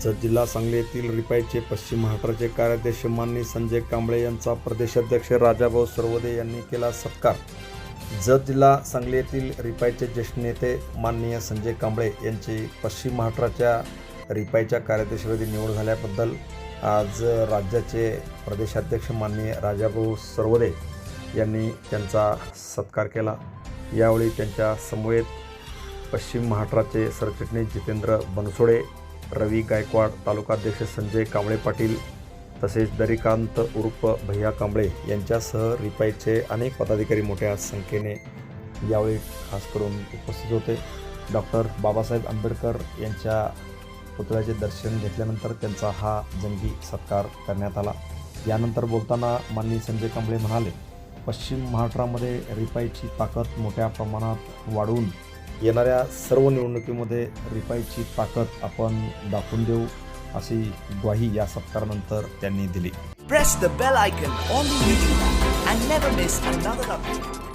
जत जिल्हा सांगली येथील रिपाईचे पश्चिम महाराष्ट्राचे कार्याध्यक्ष माननीय संजय कांबळे यांचा प्रदेशाध्यक्ष राजाभाऊ सरवदे यांनी केला सत्कार। जत जिल्हा सांगली येथील रिपाईचे ज्येष्ठ नेते माननीय संजय कांबळे यांची पश्चिम महाराष्ट्राच्या रिपाईच्या कार्याध्यक्षपदी निवड झाल्याबद्दल आज राज्याचे प्रदेशाध्यक्ष माननीय राजाभाऊ सरवदे यांनी त्यांचा सत्कार केला। यावेळी त्यांच्या समवेत पश्चिम महाराष्ट्राचे सरचिटणीस जितेंद्र बनसोडे, रवी गायकवाड, तालुकाध्यक्ष संजय कांबळे पाटील तसेच दरिकांत उर्फ भैया कांबळे यांच्यासह रिपाईचे अनेक पदाधिकारी मोठ्या संख्येने यावेळी खास करून उपस्थित होते। डॉक्टर बाबासाहेब आंबेडकर यांच्या पुतळ्याचे दर्शन घेतल्यानंतर त्यांचा हा जंगी सत्कार करण्यात आला। यानंतर बोलताना माननीय संजय कांबळे म्हणाले, पश्चिम महाराष्ट्रामध्ये रिपाईची ताकद मोठ्या प्रमाणात वाढवून येणाऱ्या सर्व निवडणुकीमध्ये रिपाईची ताकद आपण दाखवून देऊ अशी ग्वाही या सत्कारानंतर त्यांनी दिली। Press the bell icon on the YouTube app and never miss another update.